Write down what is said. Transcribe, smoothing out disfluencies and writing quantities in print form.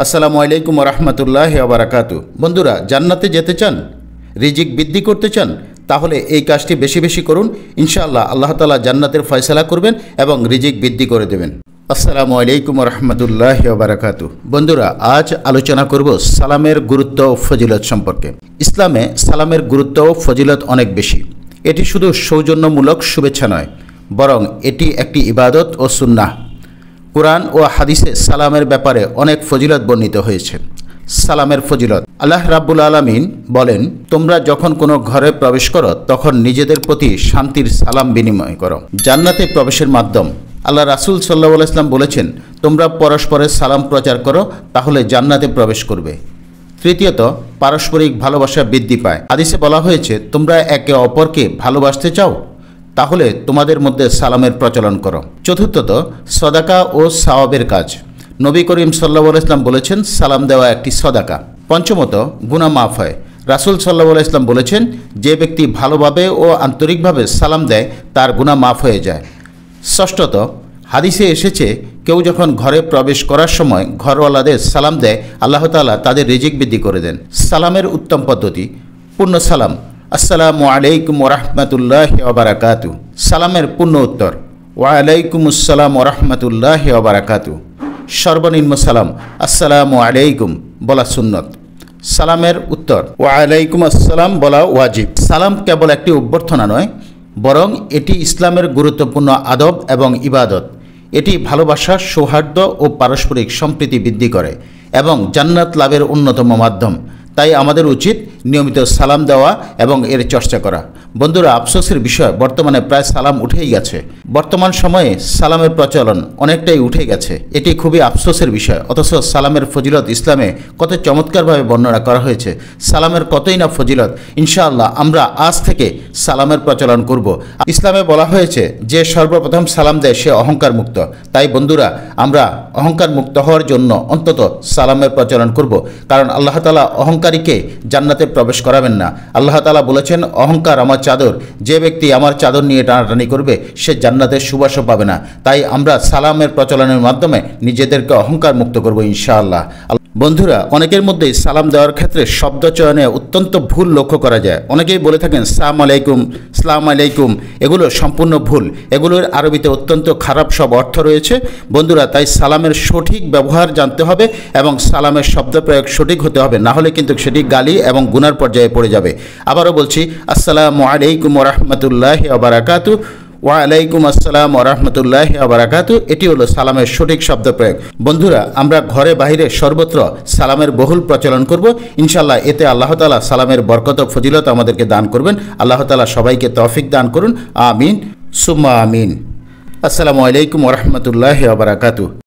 আসসালামু আলাইকুম ওয়া রাহমাতুল্লাহি ওয়া বারাকাতুহু। বন্ধুরা, জান্নাতে যেতে চান, রিজিক বৃদ্ধি করতে চান, তাহলে এই কাজটি বেশি বেশি করুন। ইনশাআল্লাহ আল্লাহ তাআলা জান্নাতের ফয়সালা করবেন এবং রিজিক বৃদ্ধি করে দেবেন। আসসালামু আলাইকুম ওয়া রাহমাতুল্লাহি ওয়া বারাকাতুহু। বন্ধুরা, আজ আলোচনা করব সালামের গুরুত্ব ও ফজিলত সম্পর্কে। ইসলামে সালামের গুরুত্ব ও ফজিলত অনেক বেশি। এটি শুধু সৌজন্যমূলক শুভেচ্ছা নয়, বরং এটি একটি ইবাদত ও সুন্নাহ। কুরআন ও হাদিসে সালামের ব্যাপারে অনেক ফজিলত বর্ণিত হয়েছে। সালামের ফজিলত, আল্লাহ রাব্বুল আলামিন বলেন, তোমরা যখন কোনো ঘরে প্রবেশ করো তখন নিজেদের প্রতি শান্তির সালাম বিনিময় করো। জান্নাতে প্রবেশের মাধ্যম, আল্লাহ রাসূল সাল্লাল্লাহু আলাইহি ওয়াসাল্লাম বলেছেন, তোমরা পরস্পরের সালাম প্রচার করো, তাহলে জান্নাতে প্রবেশ করবে। তৃতীয়ত, পারস্পরিক ভালোবাসা বৃদ্ধি পায়। হাদিসে বলা হয়েছে, তোমরা একে অপরকে ভালোবাসতে চাও, তাহলে তোমাদের মধ্যে সালামের প্রচলন করো। চতুর্থত, সদাকা ও সওয়াবের কাজ। নবী করিম সাল্লাল্লাহু আলাইহি ওয়াসাল্লাম বলেছেন, সালাম দেওয়া একটি সদাকা। পঞ্চমত, গুনাহ মাফ হয়। রাসূল সাল্লাল্লাহু আলাইহি ওয়াসাল্লাম বলেছেন, যে ব্যক্তি ভালোভাবে ও আন্তরিকভাবে সালাম দেয় তার গুনাহ মাফ হয়ে যায়। ষষ্ঠত, হাদিসে এসেছে, কেউ যখন ঘরে প্রবেশ করার সময় ঘরওয়ালাদের সালাম দেয়, আল্লাহ তাআলা তাদের রিজিক বৃদ্ধি করে দেন। সালামের উত্তম পদ্ধতি, পূর্ণ সালাম, আসসালামু আলাইকুম ওয়া রাহমাতুল্লাহি ওয়া বারাকাতুহু। সালামের পূর্ণ উত্তর, ওয়া আলাইকুম আসসালাম ওয়া রাহমাতুল্লাহি ওয়া বারাকাতুহু। সর্বনিম্ন সালাম, আসসালামু আলাইকুম বলা সুন্নত। সালামের উত্তর, ওয়া আলাইকুম আসসালাম বলা ওয়াজিব। সালাম কেবল একটি অভ্যর্থনা নয়, বরং এটি ইসলামের গুরুত্বপূর্ণ আদব এবং ইবাদত। এটি ভালোবাসা, সৌহার্দ্য ও পারস্পরিক সম্প্রীতি বৃদ্ধি করে এবং জান্নাত লাভের অন্যতম মাধ্যম। তাই আমাদের উচিত নিয়মিত সালাম দেওয়া এবং এর চর্চা করা। বন্ধুরা, আফসোসের বিষয়, বর্তমানে প্রায় সালাম উঠেই গেছে। বর্তমান সময়ে সালামের প্রচলন অনেকটাই উঠে গেছে। এটি খুবই আফসোসের বিষয়। অথচ সালামের ফজিলত ইসলামে কত চমৎকারভাবে বর্ণনা করা হয়েছে। সালামের কতই না ফজিলত। ইনশাআল্লাহ আমরা আজ থেকে সালামের প্রচলন করব। ইসলামে বলা হয়েছে, যে সর্বপ্রথম সালাম দেয় সে অহংকার মুক্ত। তাই বন্ধুরা, আমরা অহংকার মুক্ত হওয়ার জন্য অন্তত সালামের প্রচলন করব। কারণ আল্লাহ তাআলা অহংকারীকে জান্নাতে প্রবেশ করাবেন না। আল্লাহ তাআলা বলেছেন, অহংকার আমার চাদর, যে ব্যক্তি আমার চাদর নিয়ে টানাটানি করবে সে জান্নাতের সুবাসও পাবে না। তাই আমরা সালামের প্রচলনের মাধ্যমে নিজেদেরকে অহংকার মুক্ত করব ইনশাআল্লাহ। বন্ধুরা, অনেকের মধ্যেই সালাম দেওয়ার ক্ষেত্রে শব্দ চয়নে অত্যন্ত ভুল লক্ষ্য করা যায়। অনেকেই বলে থাকেন সালাম আলাইকুম, সালাম আলাইকুম। এগুলো সম্পূর্ণ ভুল। এগুলোর আরবিতে অত্যন্ত খারাপ সব অর্থ রয়েছে। বন্ধুরা, তাই সালামের সঠিক ব্যবহার জানতে হবে এবং সালামের শব্দ প্রয়োগ সঠিক হতে হবে, না হলে কিন্তু সেটি গালি এবং গুনার পর্যায়ে পড়ে যাবে। আবারও বলছি, আসসালামু আলাইকুম ওয়া রাহমাতুল্লাহি ওয়া বারাকাতুহু। ওয়া আলাইকুম আসসালাম ওয়া রাহমাতুল্লাহি ওয়া বারাকাতুহু। এটি হলো সালামের সঠিক শব্দ প্রয়োগ। বন্ধুরা, আমরা ঘরে বাইরে সর্বত্র সালামের বহুল প্রচলন করব ইনশাআল্লাহ। এতে আল্লাহ তাআলা সালামের বরকত ও ফজিলত আমাদেরকে দান করবেন। আল্লাহ তাআলা সবাইকে তৌফিক দান করুন। আমিন সুম্মা আমিন। আসসালামু আলাইকুম ওয়া রাহমাতুল্লাহি ওয়া বারাকাতুহু।